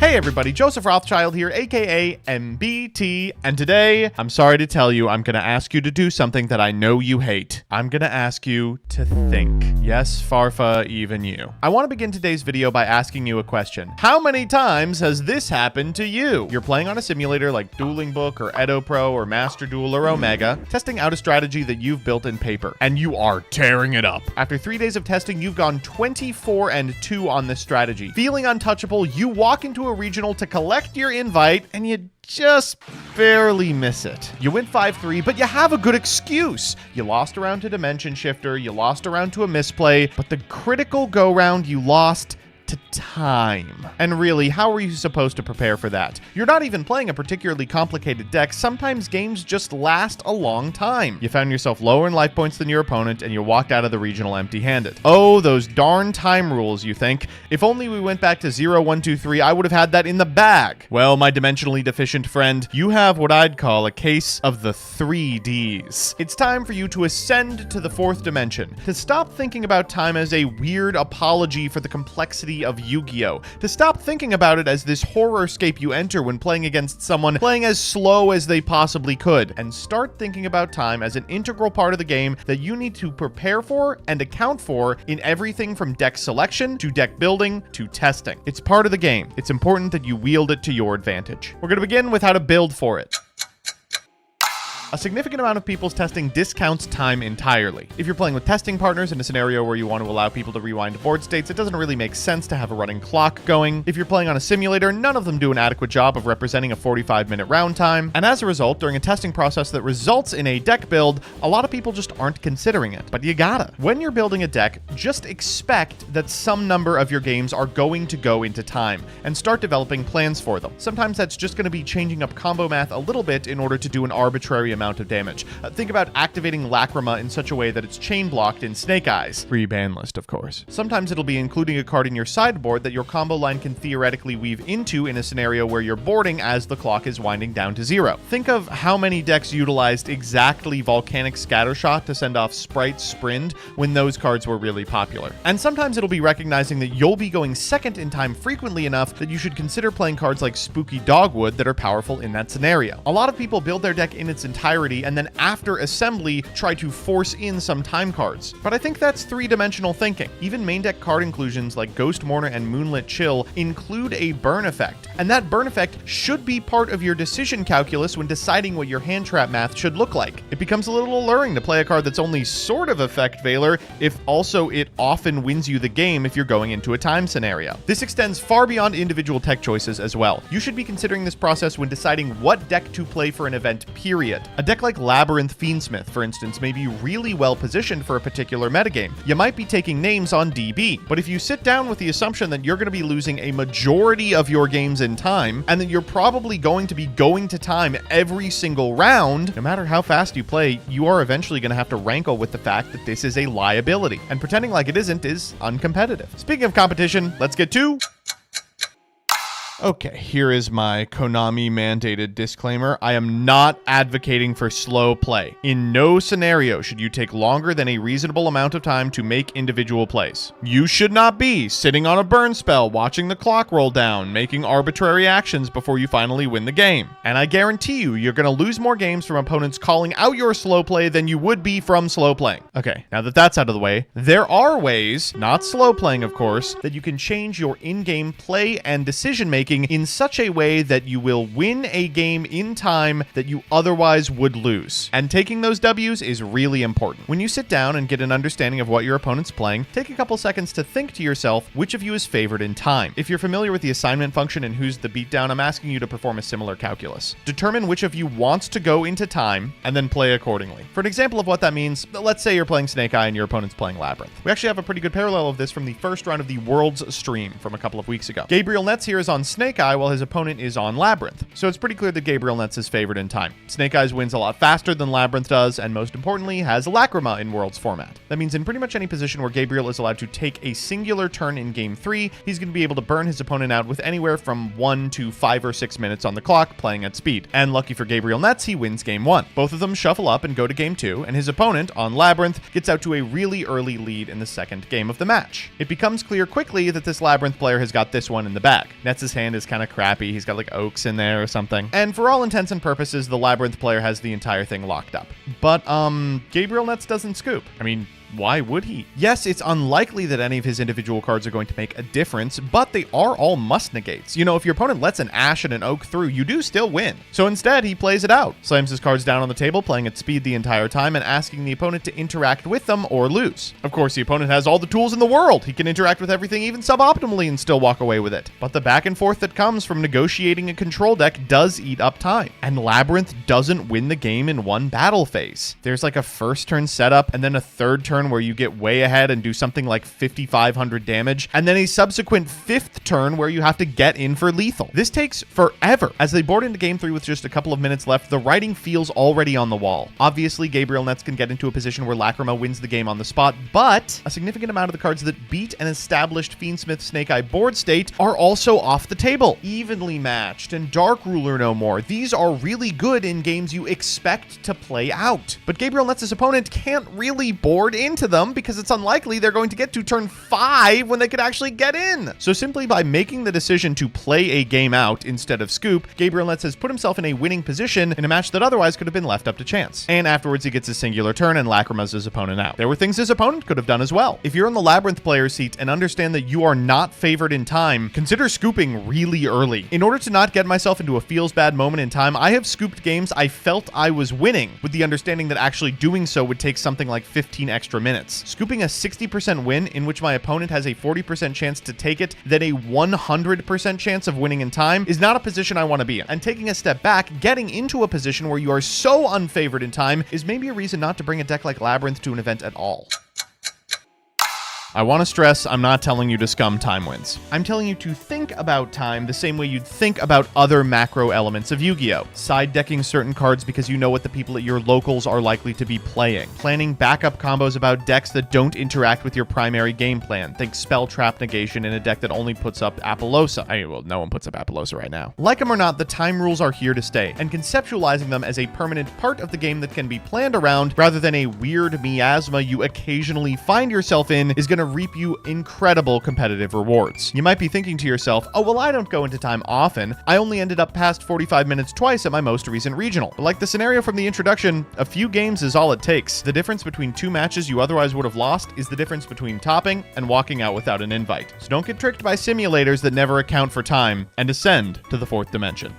Hey everybody, Joseph Rothschild here, aka MBT, and today, I'm sorry to tell you, I'm gonna ask you to do something that I know you hate. I'm gonna ask you to think. Yes, Farfa, even you. I want to begin today's video by asking you a question. How many times has this happened to you? You're playing on a simulator like Dueling Book or Edo Pro or Master Duel or Omega, testing out a strategy that you've built in paper, and you are tearing it up. After 3 days of testing, you've gone 24-2 on this strategy. Feeling untouchable, you walk into a regional to collect your invite, and you just barely miss it. You win 5-3, but you have a good excuse. You lost around to Dimension Shifter, you lost around to a misplay, but the critical go-round you lost to time. And really, how are you supposed to prepare for that? You're not even playing a particularly complicated deck. Sometimes games just last a long time. You found yourself lower in life points than your opponent, and you walked out of the regional empty-handed. Oh, those darn time rules, you think. If only we went back to 0, 1, 2, 3, I would have had that in the bag. Well, my dimensionally deficient friend, you have what I'd call a case of the 3Ds. It's time for you to ascend to the 4th dimension, to stop thinking about time as a weird apology for the complexity of Yu-Gi-Oh! To stop thinking about it as this horrorscape you enter when playing against someone playing as slow as they possibly could, and start thinking about time as an integral part of the game that you need to prepare for and account for in everything from deck selection to deck building to testing. It's part of the game. It's important that you wield it to your advantage. We're going to begin with how to build for it. A significant amount of people's testing discounts time entirely. If you're playing with testing partners in a scenario where you want to allow people to rewind board states, it doesn't really make sense to have a running clock going. If you're playing on a simulator, none of them do an adequate job of representing a 45-minute round time. And as a result, during a testing process that results in a deck build, a lot of people just aren't considering it. But you gotta. When you're building a deck, just expect that some number of your games are going to go into time, and start developing plans for them. Sometimes that's just going to be changing up combo math a little bit in order to do an arbitrary amount of damage. Think about activating Lacrima in such a way that it's chain blocked in Snake Eyes. Free ban list, of course. Sometimes it'll be including a card in your sideboard that your combo line can theoretically weave into in a scenario where you're boarding as the clock is winding down to 0. Think of how many decks utilized exactly Volcanic Scattershot to send off Sprite Sprint when those cards were really popular. And sometimes it'll be recognizing that you'll be going second in time frequently enough that you should consider playing cards like Spooky Dogwood that are powerful in that scenario. A lot of people build their deck in its entirety and then after assembly try to force in some time cards. But I think that's three-dimensional thinking. Even main deck card inclusions like Ghost Mourner and Moonlit Chill include a burn effect, and that burn effect should be part of your decision calculus when deciding what your hand trap math should look like. It becomes a little alluring to play a card that's only sort of effect veiler if also it often wins you the game if you're going into a time scenario. This extends far beyond individual tech choices as well. You should be considering this process when deciding what deck to play for an event, period. A deck like Labyrinth Fiendsmith, for instance, may be really well positioned for a particular metagame. You might be taking names on DB, but if you sit down with the assumption that you're going to be losing a majority of your games in time, and that you're probably going to be going to time every single round, no matter how fast you play, you are eventually going to have to rankle with the fact that this is a liability. And pretending like it isn't is uncompetitive. Speaking of competition, let's get to... Okay, here is my Konami-mandated disclaimer. I am not advocating for slow play. In no scenario should you take longer than a reasonable amount of time to make individual plays. You should not be sitting on a burn spell, watching the clock roll down, making arbitrary actions before you finally win the game. And I guarantee you, you're going to lose more games from opponents calling out your slow play than you would be from slow playing. Okay, now that that's out of the way, there are ways, not slow playing of course, that you can change your in-game play and decision-making in such a way that you will win a game in time that you otherwise would lose. And taking those W's is really important. When you sit down and get an understanding of what your opponent's playing, take a couple seconds to think to yourself which of you is favored in time. If you're familiar with the assignment function and Who's the Beatdown, I'm asking you to perform a similar calculus. Determine which of you wants to go into time and then play accordingly. For an example of what that means, let's say you're playing Snake Eye and your opponent's playing Labyrinth. We actually have a pretty good parallel of this from the first round of the Worlds stream from a couple of weeks ago. Gabriel Netz here is on Snake Eye while his opponent is on Labyrinth. So it's pretty clear that Gabriel Netz is favored in time. Snake Eyes wins a lot faster than Labyrinth does, and most importantly, has Lacrima in Worlds format. That means in pretty much any position where Gabriel is allowed to take a singular turn in Game 3, he's going to be able to burn his opponent out with anywhere from 1 to 5 or 6 minutes on the clock, playing at speed. And lucky for Gabriel Netz, he wins Game 1. Both of them shuffle up and go to Game 2, and his opponent, on Labyrinth, gets out to a really early lead in the second game of the match. It becomes clear quickly that this Labyrinth player has got this one in the bag. Netz's hand land is kind of crappy. He's got like oaks in there or something. And for all intents and purposes, the Labyrinth player has the entire thing locked up. But Gabriel Nets doesn't scoop. I mean, why would he? Yes, it's unlikely that any of his individual cards are going to make a difference, but they are all must negates. You know, if your opponent lets an ash and an oak through, you do still win. So instead, he plays it out, slams his cards down on the table, playing at speed the entire time and asking the opponent to interact with them or lose. Of course, the opponent has all the tools in the world. He can interact with everything even suboptimally and still walk away with it. But the back and forth that comes from negotiating a control deck does eat up time, and Labyrinth doesn't win the game in one battle phase. There's like a first turn setup and then a third turn where you get way ahead and do something like 5,500 damage, and then a subsequent fifth turn where you have to get in for lethal. This takes forever. As they board into game 3 with just a couple of minutes left, the writing feels already on the wall. Obviously, Gabriel Nets can get into a position where Lacrima wins the game on the spot, but a significant amount of the cards that beat an established Fiendsmith Snake Eye board state are also off the table. Evenly Matched and Dark Ruler No More. These are really good in games you expect to play out. But Gabriel Nets' opponent can't really board into them because it's unlikely they're going to get to turn 5 when they could actually get in. So simply by making the decision to play a game out instead of scoop, Gabriel Nets has put himself in a winning position in a match that otherwise could have been left up to chance. And afterwards he gets a singular turn and Lacrimas his opponent out. There were things his opponent could have done as well. If you're in the Labyrinth player seat and understand that you are not favored in time, consider scooping really early. In order to not get myself into a feels bad moment in time, I have scooped games I felt I was winning, with the understanding that actually doing so would take something like 15 extra minutes. Scooping a 60% win in which my opponent has a 40% chance to take it, then a 100% chance of winning in time, is not a position I want to be in. And taking a step back, getting into a position where you are so unfavored in time is maybe a reason not to bring a deck like Labyrinth to an event at all. I want to stress, I'm not telling you to scum time wins. I'm telling you to think about time the same way you'd think about other macro elements of Yu-Gi-Oh! Side decking certain cards because you know what the people at your locals are likely to be playing. Planning backup combos about decks that don't interact with your primary game plan. Think Spell Trap Negation in a deck that only puts up Appaloosa. Well, no one puts up Appaloosa right now. Like them or not, the time rules are here to stay, and conceptualizing them as a permanent part of the game that can be planned around rather than a weird miasma you occasionally find yourself in is going to reap you incredible competitive rewards. You might be thinking to yourself, oh, well, I don't go into time often. I only ended up past 45 minutes twice at my most recent regional. But like the scenario from the introduction, a few games is all it takes. The difference between 2 matches you otherwise would have lost is the difference between topping and walking out without an invite. So don't get tricked by simulators that never account for time and ascend to the 4th dimension.